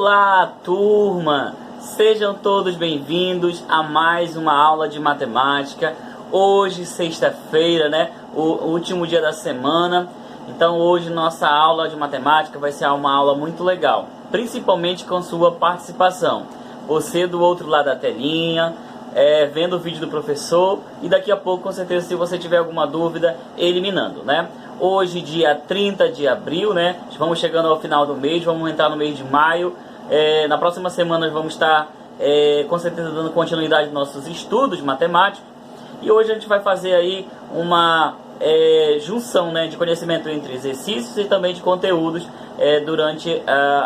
Olá, turma! Sejam todos bem-vindos a mais uma aula de matemática. Hoje, sexta-feira, né? O último dia da semana. Então, hoje nossa aula de matemática vai ser uma aula muito legal, principalmente com sua participação. Você do outro lado da telinha, vendo o vídeo do professor e daqui a pouco, com certeza, se você tiver alguma dúvida, eliminando, né? Hoje, dia 30 de abril, né? Vamos chegando ao final do mês, vamos entrar no mês de maio. Na próxima semana nós vamos estar, com certeza, dando continuidade aos nossos estudos matemáticos. E hoje a gente vai fazer aí uma junção, né, de conhecimento entre exercícios e também de conteúdos durante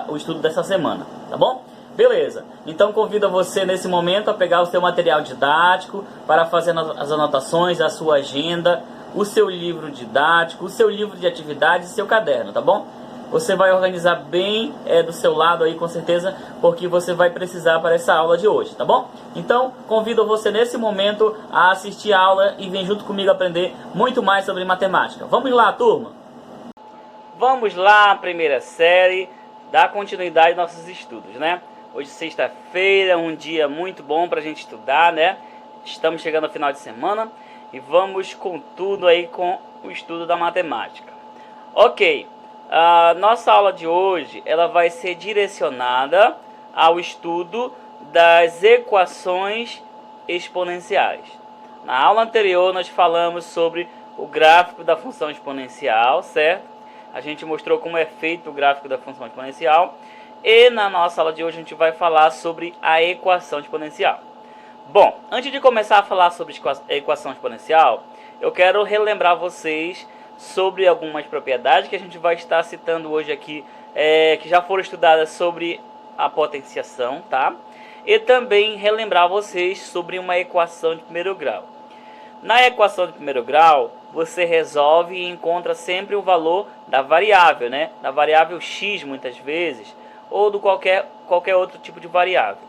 o estudo dessa semana, tá bom? Beleza, então convido você nesse momento a pegar o seu material didático para fazer as anotações, a sua agenda, o seu livro didático, o seu livro de atividades e seu caderno, tá bom? Você vai organizar bem do seu lado aí, com certeza, porque você vai precisar para essa aula de hoje, tá bom? Então, convido você nesse momento a assistir a aula e vem junto comigo aprender muito mais sobre matemática. Vamos lá, turma? Vamos lá, primeira série, dar continuidade aos nossos estudos, né? Hoje, sexta-feira, um dia muito bom para a gente estudar, né? Estamos chegando ao final de semana e vamos com tudo aí com o estudo da matemática. Ok, a nossa aula de hoje ela vai ser direcionada ao estudo das equações exponenciais. Na aula anterior nós falamos sobre o gráfico da função exponencial, certo? A gente mostrou como é feito o gráfico da função exponencial. E na nossa aula de hoje a gente vai falar sobre a equação exponencial. Bom, antes de começar a falar sobre a equação exponencial, eu quero relembrar vocês sobre algumas propriedades que a gente vai estar citando hoje aqui, que já foram estudadas sobre a potenciação, tá? E também relembrar vocês sobre uma equação de primeiro grau. Na equação de primeiro grau, você resolve e encontra sempre o valor da variável, né? Da variável x, muitas vezes, ou do qualquer outro tipo de variável.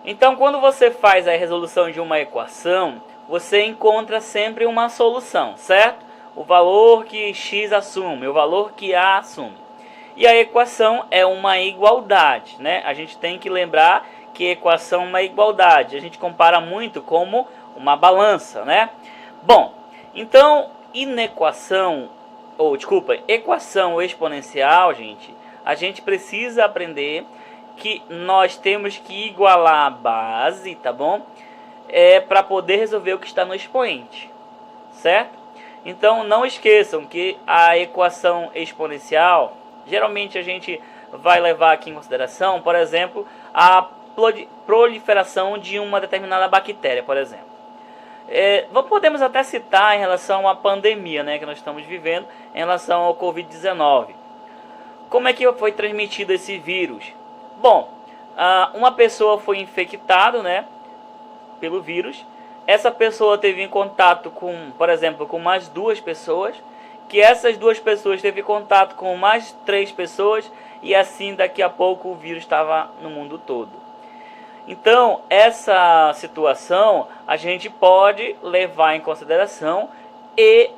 Então, quando você faz a resolução de uma equação, você encontra sempre uma solução, certo? O valor que x assume, o valor que a assume. E a equação é uma igualdade, né? A gente tem que lembrar que a equação é uma igualdade. A gente compara muito como uma balança, né? Bom, então, equação exponencial, gente, a gente precisa aprender que nós temos que igualar a base, tá bom? Para poder resolver o que está no expoente, certo? Então, não esqueçam que a equação exponencial, geralmente a gente vai levar aqui em consideração, por exemplo, a proliferação de uma determinada bactéria, por exemplo. Podemos até citar em relação à pandemia, né, que nós estamos vivendo, em relação ao Covid-19. Como é que foi transmitido esse vírus? Bom, uma pessoa foi infectada, né, pelo vírus. Essa pessoa teve contato com, por exemplo, com mais duas pessoas, que essas duas pessoas teve contato com mais três pessoas, e assim daqui a pouco o vírus estava no mundo todo. Então, essa situação a gente pode levar em consideração e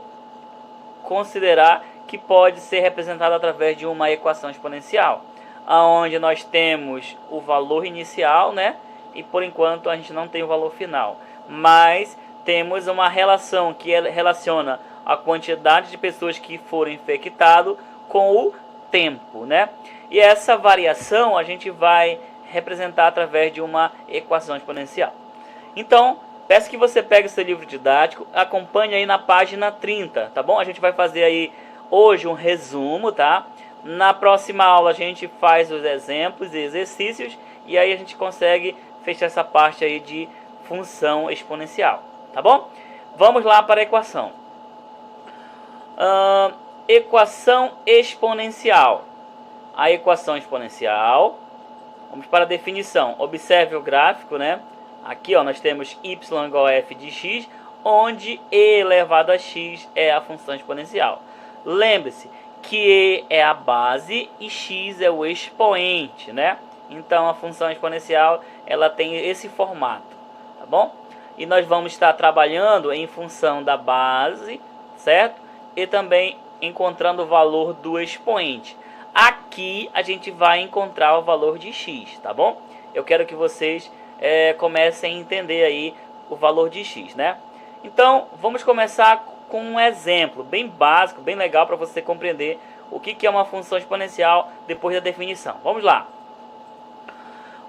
considerar que pode ser representada através de uma equação exponencial, onde nós temos o valor inicial, né? E por enquanto a gente não tem o valor final, mas temos uma relação que relaciona a quantidade de pessoas que foram infectadas com o tempo, né? E essa variação a gente vai representar através de uma equação exponencial. Então, peço que você pegue seu livro didático, acompanhe aí na página 30, tá bom? A gente vai fazer aí hoje um resumo, tá? Na próxima aula a gente faz os exemplos e exercícios e aí a gente consegue fechar essa parte aí de função exponencial, tá bom? Vamos lá para a equação. Equação exponencial. A equação exponencial, vamos para a definição. Observe o gráfico, né? Aqui, ó, nós temos y igual a f de x, onde e elevado a x é a função exponencial. Lembre-se que e é a base e x é o expoente, né? Então a função exponencial ela tem esse formato, tá bom? E nós vamos estar trabalhando em função da base, certo? E também encontrando o valor do expoente. aqui a gente vai encontrar o valor de x, tá bom? Eu quero que vocês comecem a entender aí o valor de x, né? Então, vamos começar com um exemplo bem básico, bem legal para você compreender o que é uma função exponencial depois da definição. Vamos lá.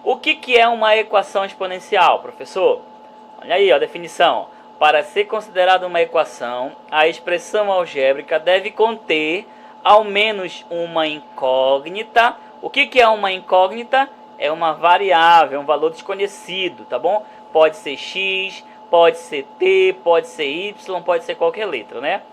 O que é uma equação exponencial, professor? Olha aí a definição. Para ser considerada uma equação, a expressão algébrica deve conter ao menos uma incógnita. O que é uma incógnita? É uma variável, um valor desconhecido, tá bom? Pode ser x, pode ser t, pode ser y, pode ser qualquer letra, né?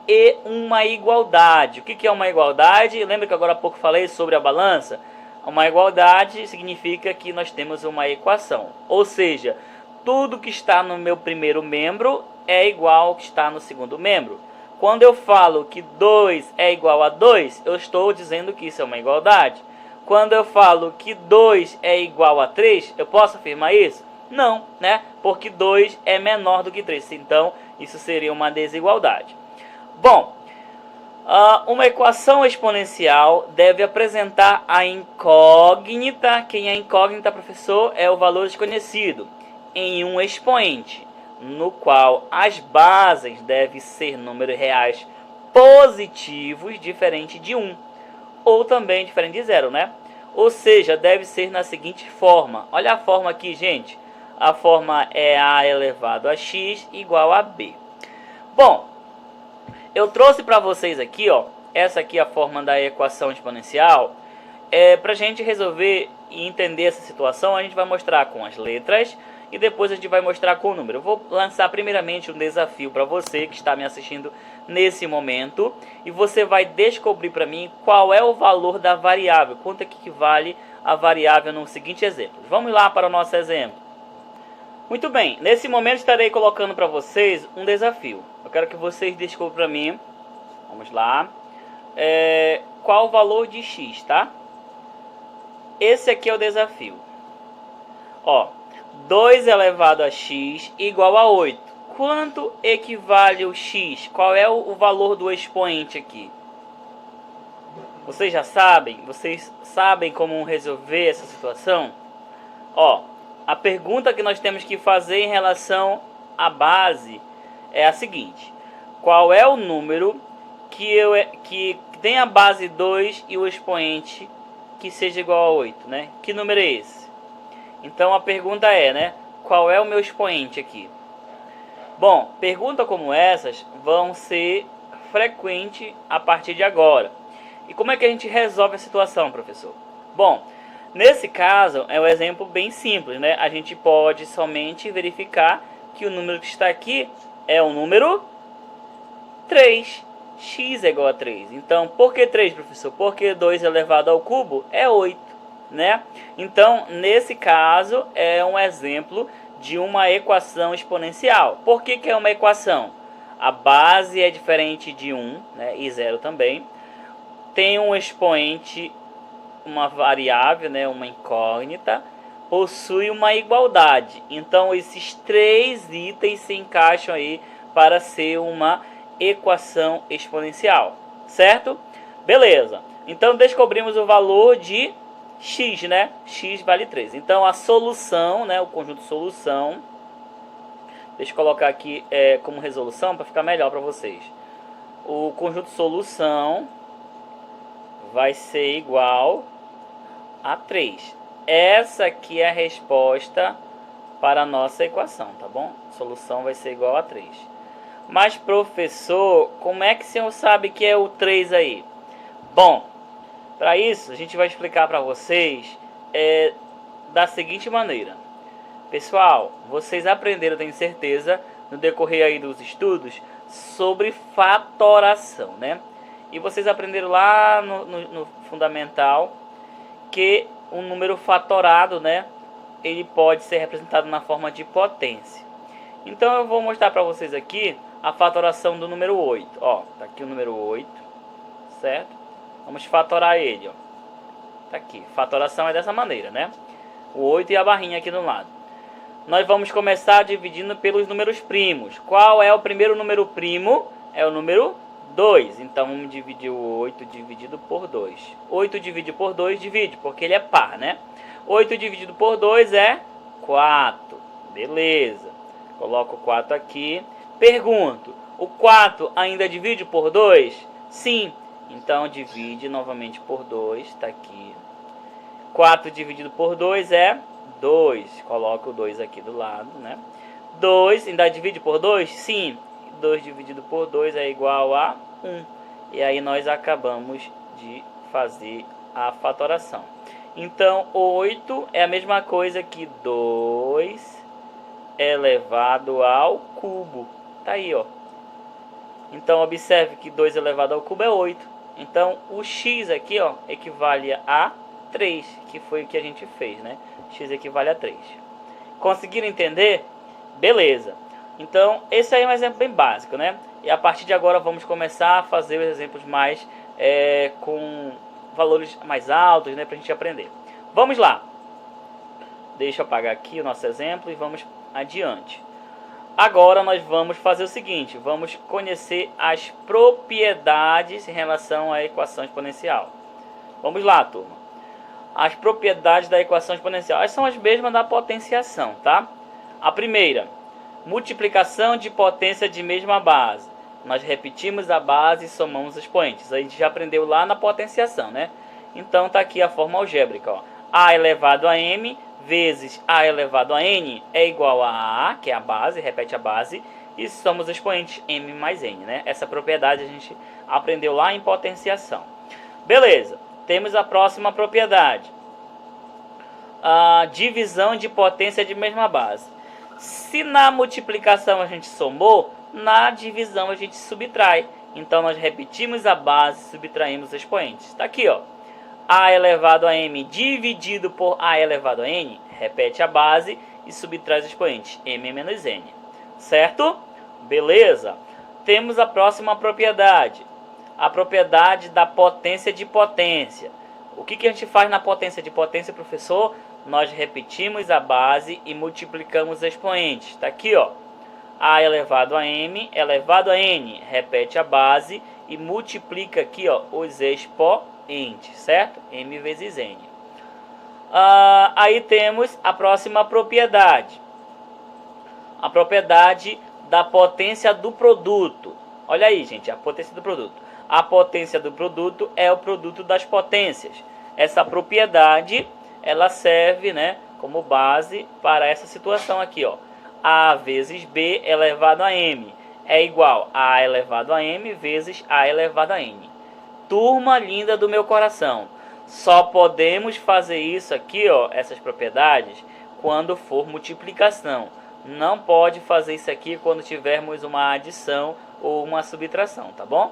E uma igualdade. O que é uma igualdade? Lembra que agora há pouco falei sobre a balança? Uma igualdade significa que nós temos uma equação. Ou seja, tudo que está no meu primeiro membro é igual ao que está no segundo membro. Quando eu falo que 2 é igual a 2, eu estou dizendo que isso é uma igualdade. Quando eu falo que 2 é igual a 3, eu posso afirmar isso? Não, né? Porque 2 é menor do que 3. Então, isso seria uma desigualdade. Bom, uma equação exponencial deve apresentar a incógnita. Quem é incógnita, professor? É o valor desconhecido em um expoente, no qual as bases devem ser números reais positivos diferente de 1, ou também diferente de 0, né? Ou seja, deve ser na seguinte forma. Olha a forma aqui, gente. A forma é a elevado a x igual a b. Bom, eu trouxe para vocês aqui, ó, essa aqui é a forma da equação exponencial. Para a gente resolver e entender essa situação, a gente vai mostrar com as letras e depois a gente vai mostrar com o número. Eu vou lançar primeiramente um desafio para você que está me assistindo nesse momento. E você vai descobrir para mim qual é o valor da variável. Quanto é que equivale a variável no seguinte exemplo. Vamos lá para o nosso exemplo. Muito bem, nesse momento estarei colocando para vocês um desafio. Eu quero que vocês descubram para mim, vamos lá, qual o valor de x, tá? Esse aqui é o desafio. Ó, 2 elevado a x igual a 8. Quanto equivale o x? Qual é o valor do expoente aqui? Vocês já sabem? Vocês sabem como resolver essa situação? Ó, a pergunta que nós temos que fazer em relação à base é a seguinte. Qual é o número que tem a base 2 e o expoente que seja igual a 8, né? Que número é esse? Então a pergunta é, né? Qual é o meu expoente aqui? Bom, perguntas como essas vão ser frequentes a partir de agora. E como é que a gente resolve a situação, professor? Bom, nesse caso é um exemplo bem simples, né? A gente pode somente verificar que o número que está aqui é o número 3. X é igual a 3. Então, por que 3, professor? Porque 2 elevado ao cubo é 8, né? Então, nesse caso, é um exemplo de uma equação exponencial. Por que é uma equação? A base é diferente de 1, né? E 0 também. Tem um expoente, uma variável, né? Uma incógnita. Possui uma igualdade. Então, esses 3 itens se encaixam aí para ser uma equação exponencial, certo? Beleza. Então descobrimos o valor de x, né? X vale 3. Então a solução, né, o conjunto solução, deixa eu colocar aqui como resolução para ficar melhor para vocês. O conjunto solução vai ser igual a 3. Essa aqui é a resposta para a nossa equação, tá bom? Solução vai ser igual a 3. Mas, professor, como é que o senhor sabe que é o 3 aí? Bom, para isso, a gente vai explicar para vocês da seguinte maneira. Pessoal, vocês aprenderam, tenho certeza, no decorrer aí dos estudos, sobre fatoração, né? E vocês aprenderam lá no fundamental que um número fatorado, né? Ele pode ser representado na forma de potência. Então, eu vou mostrar para vocês aqui a fatoração do número 8. Ó, tá aqui o número 8, certo? Vamos fatorar ele, ó. Tá aqui. Fatoração é dessa maneira, né? O 8 e a barrinha aqui do lado. Nós vamos começar dividindo pelos números primos. Qual é o primeiro número primo? É o número 2. Então vamos dividir o 8 dividido por 2. 8 dividido por 2 divide, porque ele é par, né? 8 dividido por 2 é 4. Beleza. Coloco o 4 aqui. Pergunto, o 4 ainda divide por 2? Sim. Então divide novamente por 2, está aqui. 4 dividido por 2 é 2. Coloco o 2 aqui do lado, né? 2 ainda divide por 2? Sim. 2 dividido por 2 é igual a 1. E aí nós acabamos de fazer a fatoração. Então, 8 é a mesma coisa que 2 elevado ao cubo. Tá aí, ó. Então, observe que 2 elevado ao cubo é 8. Então, o x aqui, ó, equivale a 3, que foi o que a gente fez, né? X equivale a 3. Conseguiram entender? Beleza. Então, esse aí é um exemplo bem básico, né? E a partir de agora vamos começar a fazer os exemplos mais com valores mais altos, né? Para a gente aprender. Vamos lá. Deixa eu apagar aqui o nosso exemplo e vamos adiante. Agora nós vamos fazer o seguinte. Vamos conhecer as propriedades em relação à equação exponencial. Vamos lá, turma. As propriedades da equação exponencial. Elas são as mesmas da potenciação, tá? A primeira, multiplicação de potência de mesma base. Nós repetimos a base e somamos os expoentes. A gente já aprendeu lá na potenciação, né? Então tá aqui a forma algébrica, ó. A elevado a m vezes a elevado a n é igual a A, que é a base, repete a base, e somos os expoentes m mais n, né? Essa propriedade a gente aprendeu lá em potenciação. Beleza, temos a próxima propriedade. A divisão de potência de mesma base. Se na multiplicação a gente somou, na divisão a gente subtrai. Então nós repetimos a base e subtraímos os expoentes. Está aqui, ó. A elevado a m dividido por a elevado a n, repete a base e subtrai os expoentes, m menos n. Certo? Beleza. Temos a próxima propriedade. A propriedade da potência de potência. O que a gente faz na potência de potência, professor? Nós repetimos a base e multiplicamos os expoentes. Está aqui, ó. A elevado a m elevado a n, repete a base e multiplica aqui, ó, os expoentes, certo? M vezes n. Aí temos a próxima propriedade. A propriedade da potência do produto. Olha aí, gente, a potência do produto. A potência do produto é o produto das potências. Essa propriedade, ela serve, né, como base para essa situação aqui, ó. A vezes B elevado a M é igual a A elevado a M vezes A elevado a N. Turma linda do meu coração, só podemos fazer isso aqui, ó, essas propriedades, quando for multiplicação. Não pode fazer isso aqui quando tivermos uma adição ou uma subtração, tá bom?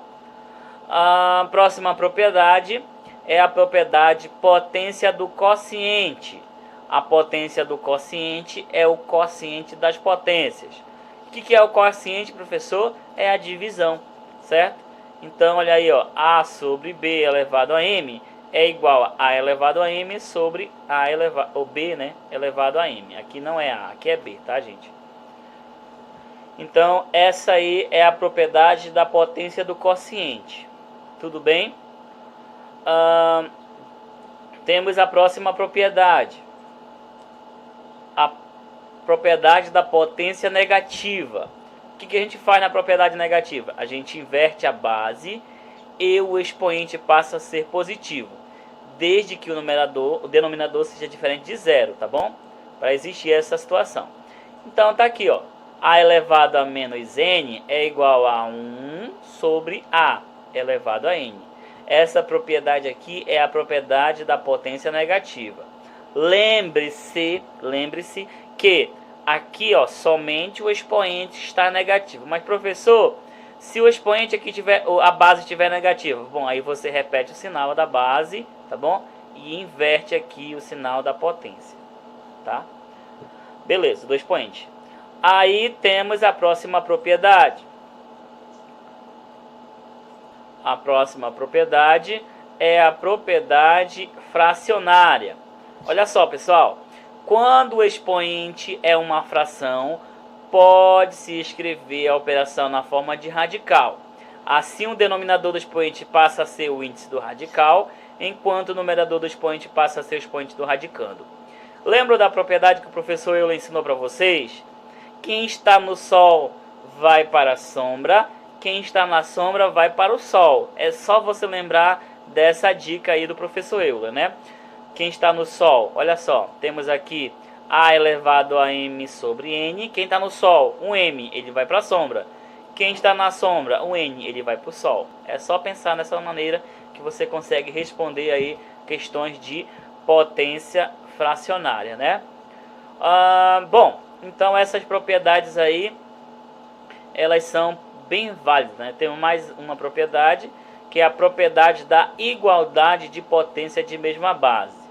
A próxima propriedade é a propriedade potência do quociente. A potência do quociente é o quociente das potências. O que é o quociente, professor? É a divisão, certo? Então, olha aí, ó, A sobre B elevado a M é igual a A elevado a M sobre A elevado, ou B, né, elevado a M. Aqui não é A, aqui é B, tá, gente? Então, essa aí é a propriedade da potência do quociente. Tudo bem? Temos a próxima propriedade. A propriedade da potência negativa. O que a gente faz na propriedade negativa? A gente inverte a base e o expoente passa a ser positivo, desde que o denominador seja diferente de zero, tá bom? Para existir essa situação. Então tá aqui, ó. A elevado a menos n é igual a 1 sobre A elevado a n. Essa propriedade aqui é a propriedade da potência negativa. Lembre-se que aqui, ó, somente o expoente está negativo. Mas, professor, se o expoente aqui tiver, a base estiver negativa, bom, aí você repete o sinal da base, tá bom? E inverte aqui o sinal da potência, tá? Beleza, do expoente. Aí temos a próxima propriedade. A próxima propriedade é a propriedade fracionária. Olha só, pessoal. Quando o expoente é uma fração, pode-se escrever a operação na forma de radical. Assim, o denominador do expoente passa a ser o índice do radical, enquanto o numerador do expoente passa a ser o expoente do radicando. Lembra da propriedade que o professor Euler ensinou para vocês? Quem está no Sol vai para a sombra, quem está na sombra vai para o Sol. É só você lembrar dessa dica aí do professor Euler, né? Quem está no Sol, olha só, temos aqui A elevado a M sobre N. Quem está no Sol, um M, ele vai para a sombra. Quem está na sombra, um N, ele vai para o Sol. É só pensar nessa maneira que você consegue responder aí questões de potência fracionária, né? Bom, então essas propriedades aí, elas são bem válidas, né? Tem mais uma propriedade, que é a propriedade da igualdade de potência de mesma base.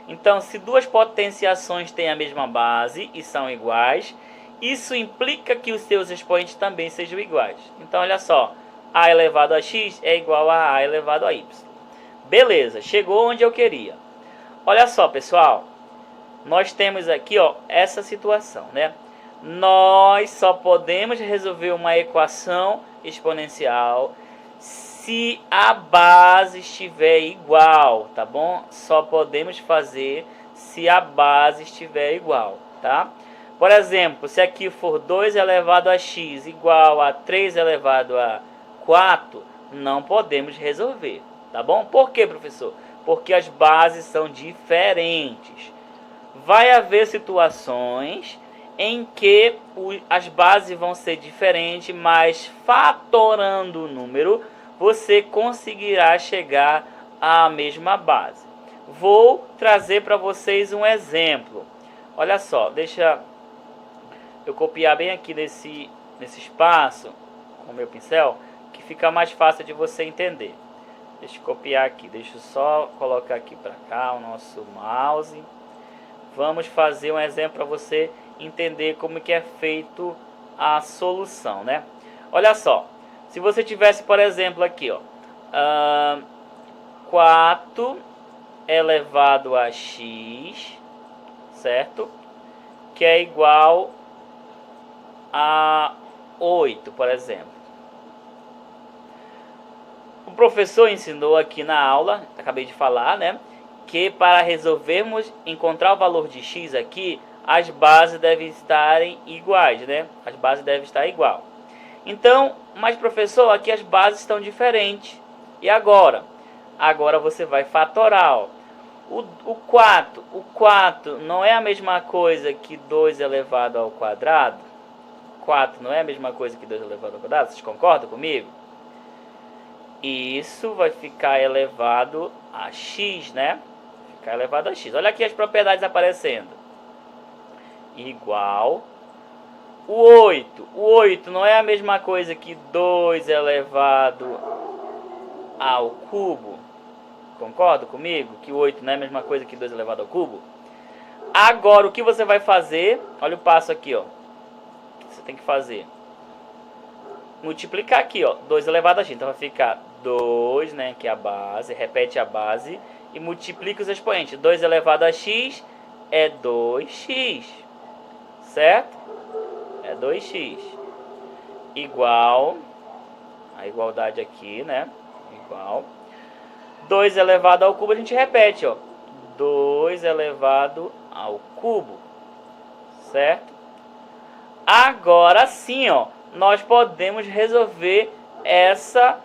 Então, se duas potenciações têm a mesma base e são iguais, isso implica que os seus expoentes também sejam iguais. Então, olha só, A elevado a x é igual a A elevado a y. Beleza, chegou onde eu queria. Olha só, pessoal, nós temos aqui, ó, essa situação, né? Nós só podemos resolver uma equação exponencial se a base estiver igual, tá bom? Só podemos fazer se a base estiver igual, tá? Por exemplo, se aqui for 2 elevado a x igual a 3 elevado a 4, não podemos resolver, tá bom? Por quê, professor? Porque as bases são diferentes. Vai haver situações em que as bases vão ser diferentes, mas fatorando o número, você conseguirá chegar à mesma base. Vou trazer para vocês um exemplo. Olha só, deixa eu copiar bem aqui nesse espaço com o meu pincel, que fica mais fácil de você entender. Deixa eu copiar aqui, deixa eu só colocar aqui para cá o nosso mouse. Vamos fazer um exemplo para você entender como que é feito a solução, né? Olha só, se você tivesse, por exemplo, aqui, ó, 4 elevado a x, certo? Que é igual a 8, por exemplo. O professor ensinou aqui na aula, acabei de falar, né? Que para resolvermos, encontrar o valor de x aqui, as bases devem estarem iguais, né? As bases devem estar igual. Então, mas professor, aqui as bases estão diferentes. E agora? Agora você vai fatorar, ó. O 4 não é a mesma coisa que 2 elevado ao quadrado? 4 não é a mesma coisa que 2 elevado ao quadrado? Vocês concordam comigo? Isso vai ficar elevado a x, né? Ficar elevado a x. Olha aqui as propriedades aparecendo. Igual. O 8 não é a mesma coisa que 2 elevado ao cubo? Concorda comigo? Que o 8 não é a mesma coisa que 2 elevado ao cubo? Agora, o que você vai fazer? Olha o passo aqui, ó. O que você tem que fazer? Multiplicar aqui, ó. 2 elevado a x. Então, vai ficar 2, né? Que é a base. Repete a base. E multiplica os expoentes. 2 elevado a x é 2x. Certo? É 2x. Igual. A igualdade aqui, né? Igual. 2 elevado ao cubo a gente repete, ó. 2 elevado ao cubo. Certo? Agora sim, ó. Nós podemos resolver essa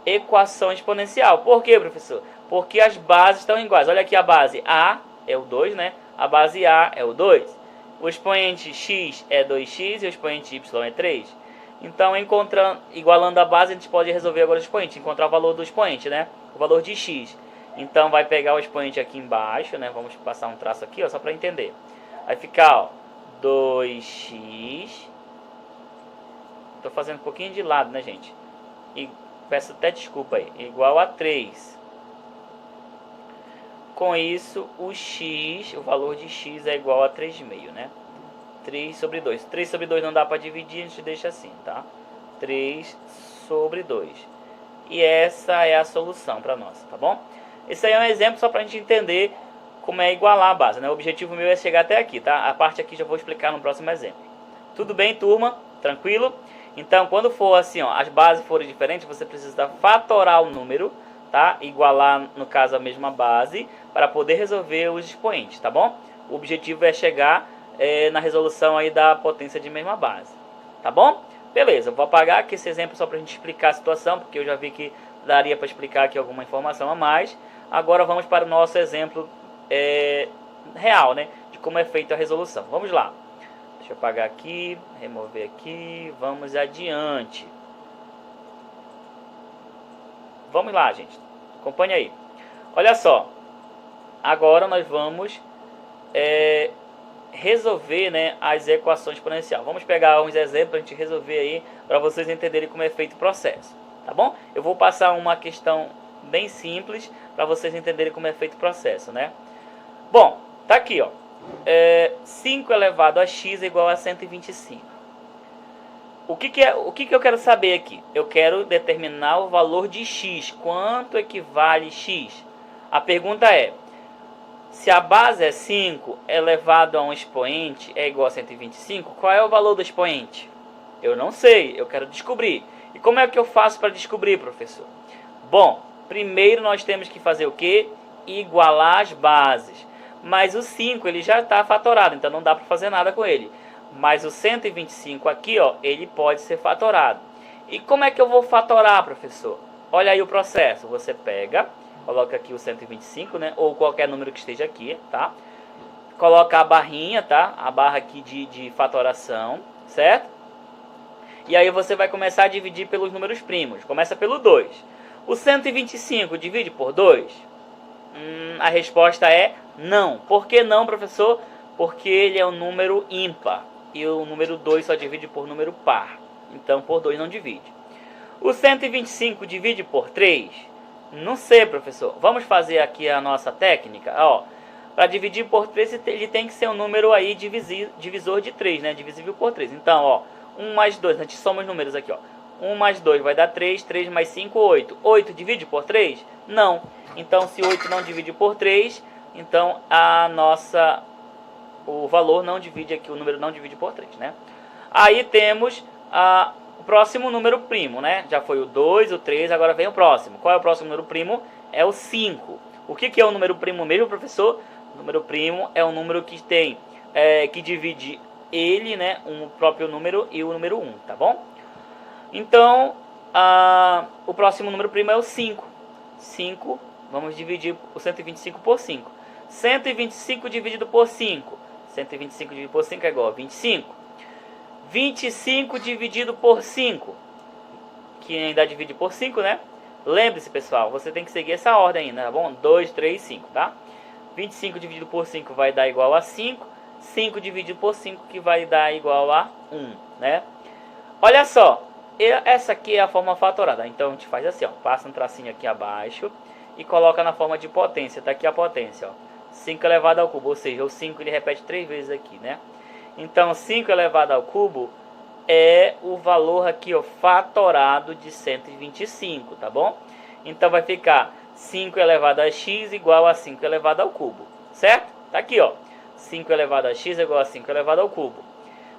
equação exponencial. Por quê, professor? Porque as bases estão iguais. Olha aqui a base A é o 2, né? A base A é o 2. O expoente x é 2x e o expoente y é 3. Então, igualando a base, a gente pode resolver agora o expoente. Encontrar o valor do expoente, né? O valor de x. Então, vai pegar o expoente aqui embaixo, né? Vamos passar um traço aqui, ó, só para entender. Vai ficar, ó, 2x. Estou fazendo um pouquinho de lado, né, gente? E peço até desculpa aí. Igual a 3. Com isso, o x, o valor de x é igual a 3,5, né? 3 sobre 2. 3 sobre 2 não dá para dividir, a gente deixa assim, tá? 3 sobre 2. E essa é a solução para nós, tá bom? Esse aí é um exemplo só para a gente entender como é igualar a base, né? O objetivo meu é chegar até aqui, tá? A parte aqui já vou explicar no próximo exemplo. Tudo bem, turma? Tranquilo? Então, quando for assim, ó, as bases forem diferentes, você precisa fatorar o número, tá? Igualar, no caso, a mesma base, para poder resolver os expoentes, tá bom? O objetivo é chegar na resolução aí da potência de mesma base, tá bom? Beleza, eu vou apagar aqui esse exemplo só para a gente explicar a situação, porque eu já vi que daria para explicar aqui alguma informação a mais. Agora vamos para o nosso exemplo real, né? De como é feita a resolução. Vamos lá. Deixa eu apagar aqui, remover aqui, vamos adiante. Vamos lá, gente. Acompanhe aí. Olha só. Agora nós vamos resolver, né, as equações exponenciais. Vamos pegar uns exemplos para a gente resolver aí, para vocês entenderem como é feito o processo. Tá bom? Eu vou passar uma questão bem simples para vocês entenderem como é feito o processo, né? Bom, tá aqui, ó. 5 elevado a x é igual a 125. O que eu quero saber aqui? Eu quero determinar o valor de x. Quanto equivale x? A pergunta é: se a base é 5 elevado a um expoente é igual a 125, qual é o valor do expoente? Eu não sei, eu quero descobrir. E como é que eu faço para descobrir, professor? Bom, primeiro nós temos que fazer o quê? Igualar as bases. Mas o 5 ele já está fatorado, então não dá para fazer nada com ele. Mas o 125 aqui, ó, ele pode ser fatorado. E como é que eu vou fatorar, professor? Olha aí o processo. Você pega, coloca aqui o 125, né? Ou qualquer número que esteja aqui, tá? Coloca a barrinha, tá? A barra aqui de fatoração, certo? E aí você vai começar a dividir pelos números primos. Começa pelo 2. O 125 divide por 2? A resposta é não. Por que não, professor? Porque ele é um número ímpar. E o número 2 só divide por número par. Então, por 2 não divide. O 125 divide por 3? Não sei, professor. Vamos fazer aqui a nossa técnica. Para dividir por 3, ele tem que ser um número aí divisor de 3, né? Divisível por 3. Então, ó, 1 mais 2. A gente soma os números aqui, ó. 1 mais 2 vai dar 3. 3 mais 5, 8. 8 divide por 3? Não. Então, se 8 não divide por 3, então o valor não divide aqui, o número não divide por 3, né? Aí temos o próximo número primo, né? Já foi o 2, o 3, agora vem o próximo. Qual é o próximo número primo? É o 5. O que é o número primo mesmo, professor? O número primo é um número que tem, que divide ele, né? O próprio número e o número 1, tá bom? Então, o próximo número primo é o 5. 5, vamos dividir o 125 por 5. 125 dividido por 5. 125 dividido por 5 é igual a 25. 25 dividido por 5, que ainda divide por 5, né? Lembre-se, pessoal, você tem que seguir essa ordem aí, tá bom? 2, 3, 5, tá? 25 dividido por 5 vai dar igual a 5. 5 dividido por 5 que vai dar igual a 1, né? Olha só, essa aqui é a forma fatorada. Então a gente faz assim, ó, passa um tracinho aqui abaixo e coloca na forma de potência. Tá aqui a potência, ó. 5 elevado ao cubo, ou seja, o 5 ele repete 3 vezes aqui, né? Então 5 elevado ao cubo é o valor aqui, ó, fatorado de 125, tá bom? Então vai ficar 5 elevado a x igual a 5 elevado ao cubo, certo? Tá aqui, ó, 5 elevado a x é igual a 5 elevado ao cubo.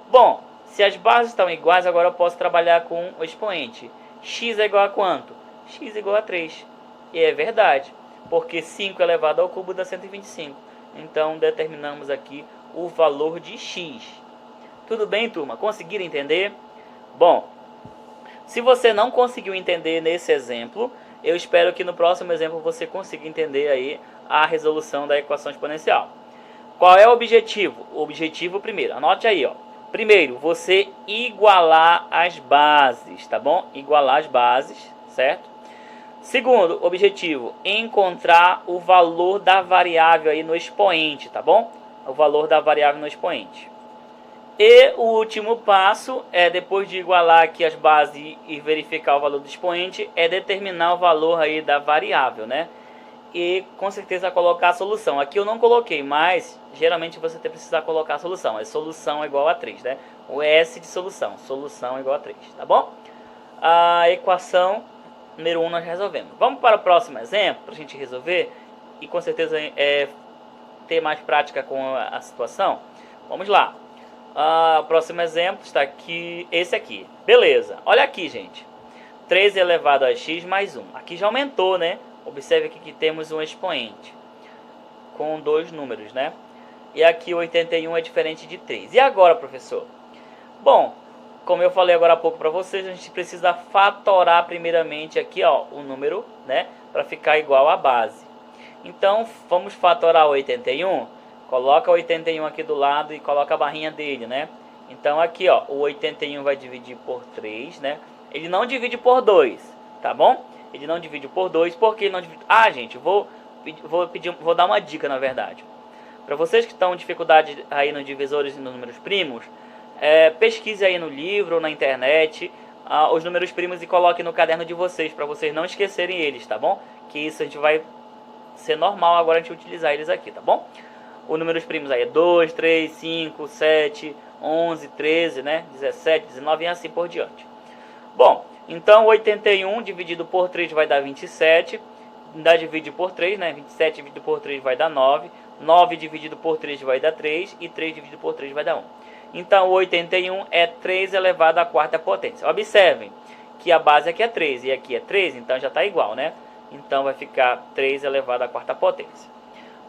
Bom, se as bases estão iguais, agora eu posso trabalhar com o expoente. X é igual a quanto? X é igual a 3. E é verdade, porque 5 elevado ao cubo dá 125. Então determinamos aqui o valor de x. Tudo bem, turma? Conseguiram entender? Bom, se você não conseguiu entender nesse exemplo, eu espero que no próximo exemplo você consiga entender aí a resolução da equação exponencial. Qual é o objetivo? O objetivo primeiro, anote aí, ó. Primeiro, você igualar as bases, tá bom? Igualar as bases, certo? Segundo objetivo, encontrar o valor da variável aí no expoente, tá bom? O valor da variável no expoente. E o último passo é, depois de igualar aqui as bases e verificar o valor do expoente, é determinar o valor aí da variável, né? E com certeza colocar a solução. Aqui eu não coloquei, mas geralmente você precisa colocar a solução. A solução é igual a 3, né? O S de solução. Solução é igual a 3, tá bom? A equação número 1 nós resolvemos. Vamos para o próximo exemplo, para a gente resolver. E com certeza ter mais prática com a situação. Vamos lá. O próximo exemplo está aqui, esse aqui. Beleza, olha aqui, gente. 3 elevado a x mais 1. Aqui já aumentou, né? Observe aqui que temos um expoente com 2 números, né? E aqui 81 é diferente de 3. E agora, professor? Bom, como eu falei agora há pouco para vocês, a gente precisa fatorar primeiramente aqui, ó, o número, né? Para ficar igual à base. Então, vamos fatorar 81. Coloca o 81 aqui do lado e coloca a barrinha dele, né? Então, aqui, ó, o 81 vai dividir por 3, né? Ele não divide por 2, tá bom? Ele não divide por 2, porque ele não divide... gente, vou dar uma dica, na verdade. Para vocês que estão com dificuldade aí nos divisores e nos números primos, pesquise aí no livro ou na internet os números primos e coloque no caderno de vocês, para vocês não esquecerem eles, tá bom? Que isso a gente vai ser normal agora a gente utilizar eles aqui, tá bom? Os números primos aí é 2, 3, 5, 7, 11, 13, né? 17, 19 e assim por diante. Bom, então 81 dividido por 3 vai dar 27. Ainda divide por 3, né? 27 dividido por 3 vai dar 9. 9 dividido por 3 vai dar 3. E 3 dividido por 3 vai dar 1. Então 81 é 3 elevado à quarta potência. Observem que a base aqui é 3 e aqui é 3, então já está igual, né? Então vai ficar 3 elevado à quarta potência.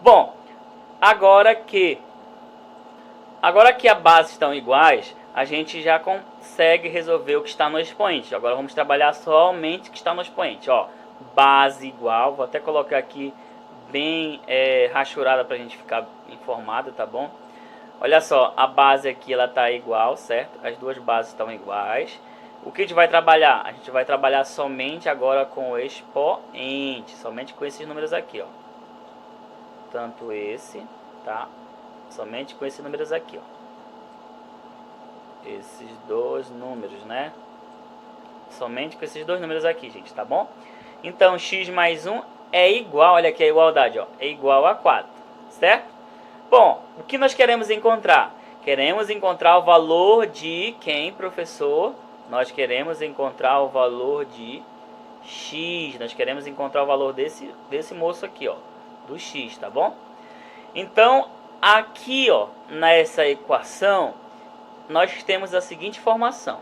Bom, agora que a base estão iguais, a gente já consegue resolver o que está no expoente. Agora vamos trabalhar somente o que está no expoente. Ó, base igual, vou até colocar aqui bem rachurada para a gente ficar informado, tá bom? Olha só, a base aqui ela está igual, certo? As duas bases estão iguais. O que a gente vai trabalhar? A gente vai trabalhar somente agora com o expoente, somente com esses números aqui, ó. Tanto esse, tá? Somente com esses números aqui, ó. Esses dois números, né? Somente com esses dois números aqui, gente, tá bom? Então, x mais 1 é igual, olha aqui a igualdade, ó. É igual a 4, certo? Bom, o que nós queremos encontrar? Queremos encontrar o valor de quem, professor? Nós queremos encontrar o valor de x. Nós queremos encontrar o valor desse moço aqui, ó. Do x, tá bom? Então, aqui, ó, nessa equação, nós temos a seguinte informação.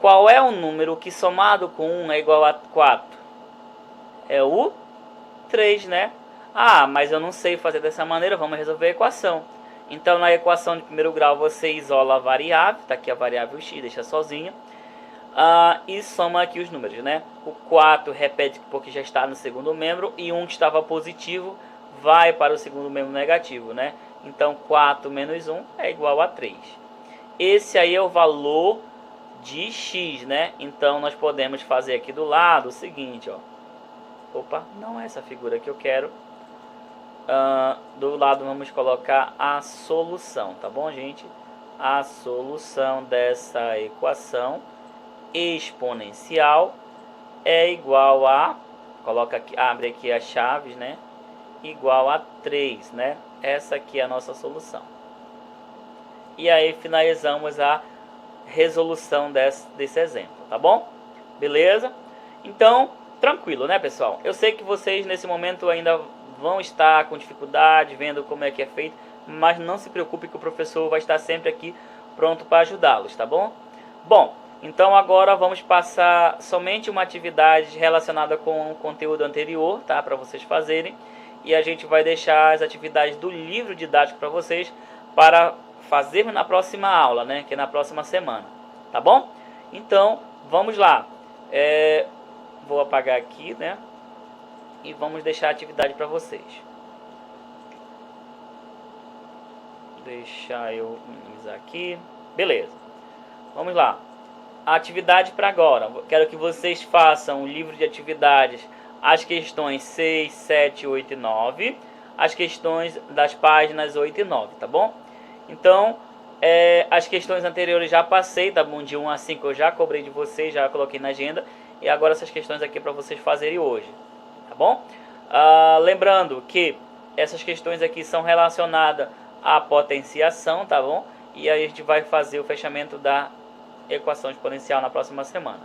Qual é o número que somado com 1 é igual a 4? É o 3, né? Mas eu não sei fazer dessa maneira, vamos resolver a equação. Então, na equação de primeiro grau, você isola a variável, tá aqui a variável x, deixa sozinha. E soma aqui os números, né? O 4 repete porque já está no segundo membro, e 1 que estava positivo vai para o segundo membro negativo, né? Então, 4 menos 1 é igual a 3. Esse aí é o valor de x, né? Então, nós podemos fazer aqui do lado o seguinte, ó. Opa, não é essa figura que eu quero. Do lado vamos colocar a solução, tá bom, gente? A solução dessa equação exponencial é igual a... Coloca aqui, abre aqui as chaves, né? Igual a 3, né? Essa aqui é a nossa solução. E aí finalizamos a resolução desse exemplo, tá bom? Beleza? Então, tranquilo, né, pessoal? Eu sei que vocês nesse momento ainda vão estar com dificuldade, vendo como é que é feito, mas não se preocupe que o professor vai estar sempre aqui pronto para ajudá-los, tá bom? Bom, então agora vamos passar somente uma atividade relacionada com o conteúdo anterior, tá? Para vocês fazerem. E a gente vai deixar as atividades do livro didático para vocês para fazermos na próxima aula, né? Que é na próxima semana, tá bom? Então, vamos lá. Vou apagar aqui, né? E vamos deixar a atividade para vocês. Deixar eu minimizar aqui. Beleza. Vamos lá. A atividade para agora. Quero que vocês façam o livro de atividades, as questões 6, 7, 8 e 9. As questões das páginas 8 e 9, tá bom? Então, as questões anteriores já passei, tá bom? De 1 a 5 eu já cobrei de vocês, já coloquei na agenda. E agora essas questões aqui para vocês fazerem hoje, tá bom? Lembrando que essas questões aqui são relacionadas à potenciação, tá bom? E aí a gente vai fazer o fechamento da equação exponencial na próxima semana.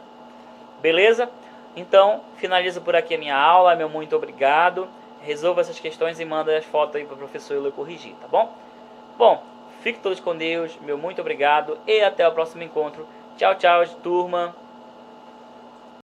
Beleza? Então, finalizo por aqui a minha aula. Meu muito obrigado. Resolva essas questões e manda as fotos aí para o professor Euler corrigir, tá bom? Bom, Fiquem todos com Deus, meu muito obrigado e até o próximo encontro. Tchau, tchau, turma.